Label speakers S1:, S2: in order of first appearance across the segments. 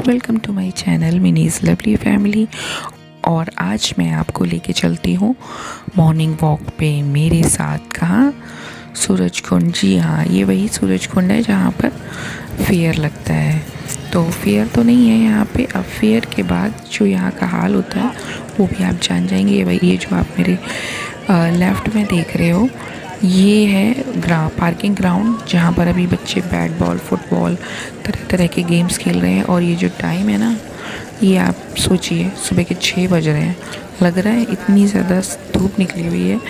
S1: Welcome to my channel Mini's lovely family. और आज मैं आपको लेके चलती हूँ मॉर्निंग वॉक पे मेरे साथ। कहाँ? सूरज कुंड। जी हाँ, ये वही सूरज कुंड है जहाँ पर फेयर लगता है। तो फेयर तो नहीं है यहाँ पे। अब फेयर के बाद जो यहाँ का हाल होता है वो भी आप जान जाएंगे। ये जो आप मेरे लेफ़्ट में देख रहे हो, ये है पार्किंग ग्राउंड जहाँ पर अभी बच्चे बैट बॉल, फुटबॉल, तरह तरह के गेम्स खेल रहे हैं। और ये जो टाइम है ना, ये आप सोचिए सुबह के 6 बज रहे हैं। लग रहा है इतनी ज़्यादा धूप निकली हुई है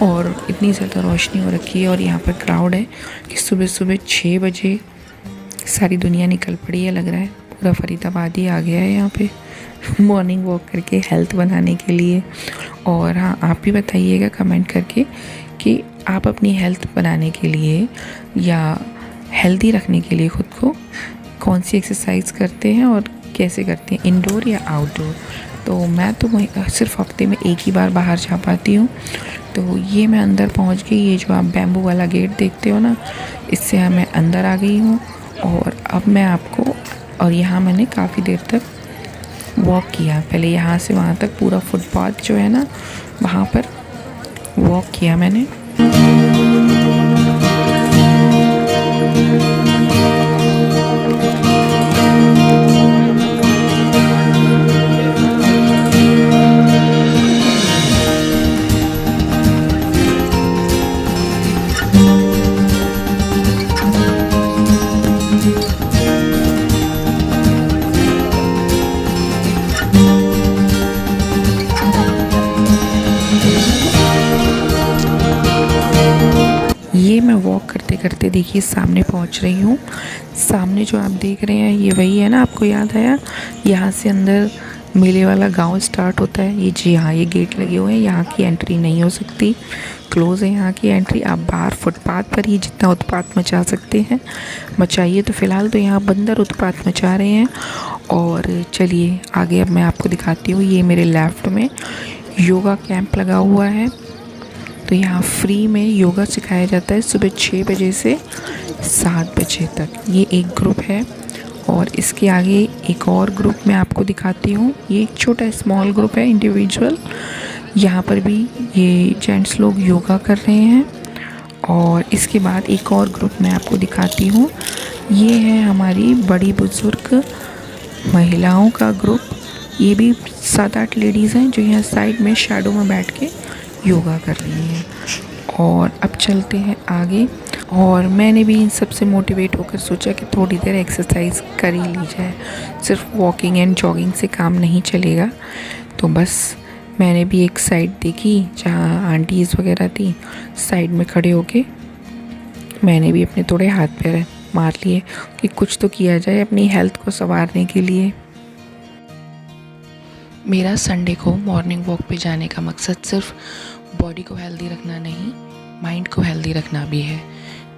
S1: और इतनी ज़्यादा रोशनी हो रखी है। और यहाँ पर क्राउड है कि सुबह सुबह 6 बजे सारी दुनिया निकल पड़ी है। लग रहा है पूरा फरीदाबाद ही आ गया है यहाँ पे मॉर्निंग वॉक करके हेल्थ बनाने के लिए। और हाँ, आप भी बताइएगा कमेंट करके कि आप अपनी हेल्थ बनाने के लिए या हेल्दी रखने के लिए ख़ुद को कौन सी एक्सरसाइज करते हैं और कैसे करते हैं, इंडोर या आउटडोर। तो मैं तो सिर्फ हफ्ते में एक ही बार बाहर जा पाती हूँ। तो ये मैं अंदर पहुँच गई। ये जो आप बैम्बू वाला गेट देखते हो ना, इससे मैं अंदर आ गई हूँ। और अब मैं आपको, और यहाँ मैंने काफ़ी देर तक वॉक किया। पहले यहाँ से वहाँ तक पूरा फुटपाथ जो है ना, वहाँ पर वॉक किया मैंने। ये मैं वॉक करते करते देखिए सामने पहुंच रही हूँ। सामने जो आप देख रहे हैं ये वही है ना, आपको याद आया? यहाँ से अंदर मेले वाला गांव स्टार्ट होता है। ये जी हाँ, ये गेट लगे हुए हैं, यहाँ की एंट्री नहीं हो सकती, क्लोज़ है यहाँ की एंट्री। आप बाहर फुटपाथ पर ही जितना उत्पात मचा सकते हैं मचाइए। तो फ़िलहाल तो यहाँ बंदर उत्पात मचा रहे हैं। और चलिए आगे अब मैं आपको दिखाती हूँ। ये मेरे लेफ़्ट में योगा कैंप लगा हुआ है। तो यहाँ फ्री में योगा सिखाया जाता है सुबह 6 बजे से 7 बजे तक। ये एक ग्रुप है और इसके आगे एक और ग्रुप मैं आपको दिखाती हूँ। ये एक छोटा स्मॉल ग्रुप है, इंडिविजुअल। यहाँ पर भी ये जेंट्स लोग योगा कर रहे हैं। और इसके बाद एक और ग्रुप मैं आपको दिखाती हूँ। ये है हमारी बड़ी बुज़ुर्ग महिलाओं का ग्रुप। ये भी 7-8 लेडीज़ हैं जो यहाँ साइड में शैडो में बैठ के योगा कर रही हैं। और अब चलते हैं आगे। और मैंने भी इन सब से मोटिवेट होकर सोचा कि थोड़ी देर एक्सरसाइज कर ही ली जाए। सिर्फ वॉकिंग एंड जॉगिंग से काम नहीं चलेगा। तो बस मैंने भी एक साइड देखी जहाँ आंटीज़ वगैरह थी, साइड में खड़े होके मैंने भी अपने थोड़े हाथ पैर मार लिए कि कुछ तो किया जाए अपनी हेल्थ को संवारने के लिए। मेरा संडे को मॉर्निंग वॉक पे जाने का मकसद सिर्फ बॉडी को हेल्दी रखना नहीं, माइंड को हेल्दी रखना भी है।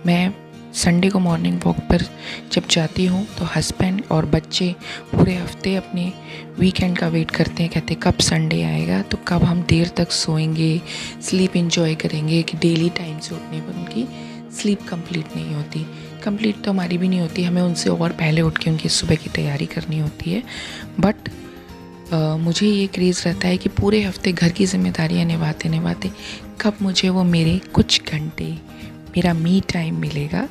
S1: मैं संडे को मॉर्निंग वॉक पर जब जाती हूँ तो हस्बैंड और बच्चे पूरे हफ्ते अपने वीकेंड का वेट करते हैं। कहते कब संडे आएगा, तो कब हम देर तक सोएंगे, स्लीप एंजॉय करेंगे। कि डेली टाइम से उठने पर उनकी स्लीप कंप्लीट नहीं होती। कंप्लीट तो हमारी भी नहीं होती, हमें उनसे और पहले उठ के उनकी सुबह की तैयारी करनी होती है। बट मुझे ये क्रेज़ रहता है कि पूरे हफ्ते घर की जिम्मेदारियां निभाते निभाते कब मुझे वो मेरे कुछ घंटे, मेरा मी टाइम मिलेगा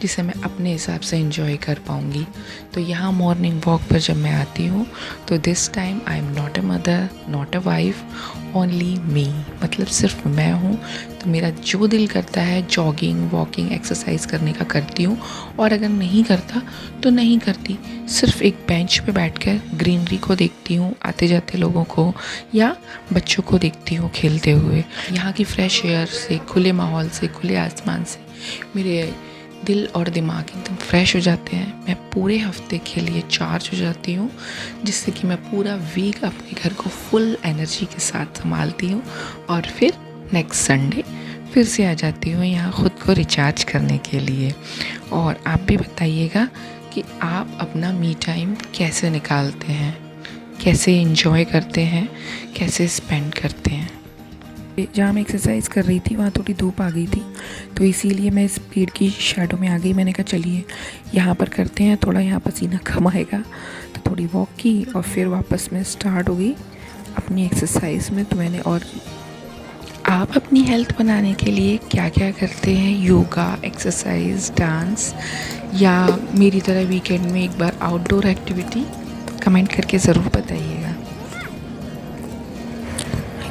S1: जिसे मैं अपने हिसाब से एंजॉय कर पाऊँगी। तो यहाँ मॉर्निंग वॉक पर जब मैं आती हूँ तो this time I am not a mother, not a wife, only me. मतलब सिर्फ मैं हूँ। तो मेरा जो दिल करता है जॉगिंग, वॉकिंग, एक्सरसाइज करने का करती हूँ। और अगर नहीं करता तो नहीं करती। सिर्फ एक बेंच पे बैठकर ग्रीनरी को देखती हूँ, आते जाते लोगों को या बच्चों को देखती हूँ खेलते हुए। यहाँ की फ्रेश एयर से, खुले माहौल से, खुले आसमान से मेरे दिल और दिमाग एकदम फ्रेश हो जाते हैं। मैं पूरे हफ्ते के लिए चार्ज हो जाती हूँ, जिससे कि मैं पूरा वीक अपने घर को फुल एनर्जी के साथ संभालती हूँ। और फिर नेक्स्ट संडे फिर से आ जाती हूँ यहाँ ख़ुद को रिचार्ज करने के लिए। और आप भी बताइएगा कि आप अपना मी टाइम कैसे निकालते हैं, कैसे एंजॉय करते हैं, कैसे स्पेंड करते हैं। जहाँ मैं एक्सरसाइज कर रही थी वहाँ थोड़ी धूप आ गई थी, तो इसीलिए मैं इस पेड़ की शैडो में आ गई। मैंने कहा चलिए यहाँ पर करते हैं, थोड़ा यहाँ पसीना कम आएगा। तो थोड़ी वॉक की और फिर वापस मैं स्टार्ट हो गई अपनी एक्सरसाइज में। तो मैंने और आप अपनी हेल्थ बनाने के लिए क्या क्या करते हैं, योगा, एक्सरसाइज, डांस, या मेरी तरह वीकेंड में एक बार आउटडोर एक्टिविटी, कमेंट करके ज़रूर बताइएगा।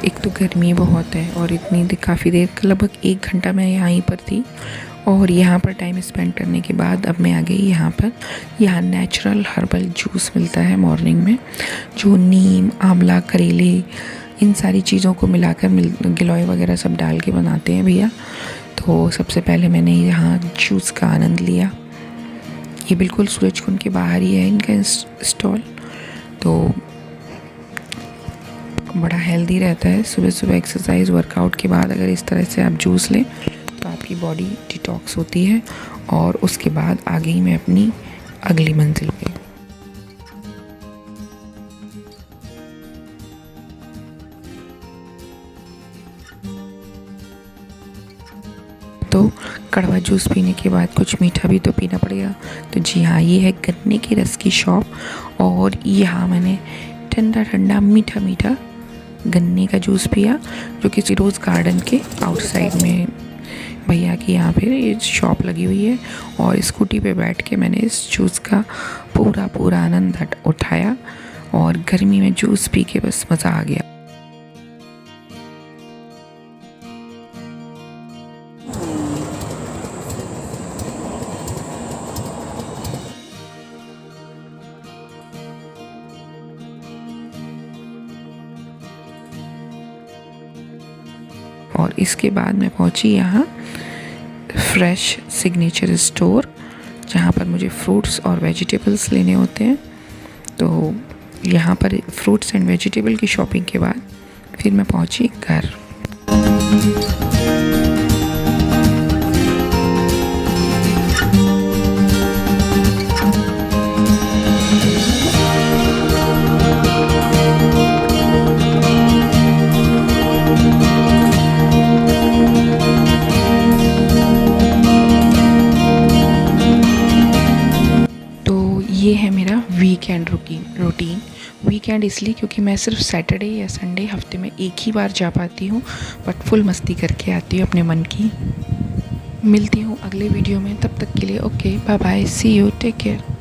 S1: एक तो गर्मी बहुत है और इतनी काफ़ी देर, लगभग 1 घंटा मैं यहीं पर थी और यहाँ पर टाइम स्पेंड करने के बाद अब मैं आ गई यहाँ पर। यहाँ नेचुरल हर्बल जूस मिलता है मॉर्निंग में, जो नीम, आंवला, करेले, इन सारी चीज़ों को मिलाकर गिलोय वगैरह सब डाल के बनाते हैं भैया। तो सबसे पहले मैंने यहाँ जूस का आनंद लिया। ये बिल्कुल सूरजकुंड के बाहर ही है इनका स्टॉल। तो बड़ा हेल्दी रहता है। सुबह सुबह एक्सरसाइज वर्कआउट के बाद अगर इस तरह से आप जूस लें तो आपकी बॉडी डिटॉक्स होती है। और उसके बाद आ गई मैं अपनी अगली मंजिल पे। तो कड़वा जूस पीने के बाद कुछ मीठा भी तो पीना पड़ेगा। तो जी हाँ, ये है गन्ने के रस की शॉप और यहाँ मैंने ठंडा ठंडा मीठा मीठा गन्ने का जूस पिया, जो किसी रोज़ गार्डन के आउटसाइड में भैया की यहाँ पे ये शॉप लगी हुई है। और स्कूटी पे बैठ के मैंने इस जूस का पूरा आनंद उठाया और गर्मी में जूस पी के बस मज़ा आ गया। और इसके बाद मैं पहुंची यहाँ फ्रेश सिग्नेचर स्टोर, जहाँ पर मुझे फ्रूट्स और वेजिटेबल्स लेने होते हैं। तो यहाँ पर फ्रूट्स एंड वेजिटेबल की शॉपिंग के बाद फिर मैं पहुंची घर। ये है मेरा वीकेंड रूटीन। वीकेंड इसलिए क्योंकि मैं सिर्फ सैटरडे या संडे हफ्ते में एक ही बार जा पाती हूँ, बट फुल मस्ती करके आती हूँ अपने मन की। मिलती हूँ अगले वीडियो में, तब तक के लिए okay, bye bye, see you, take care.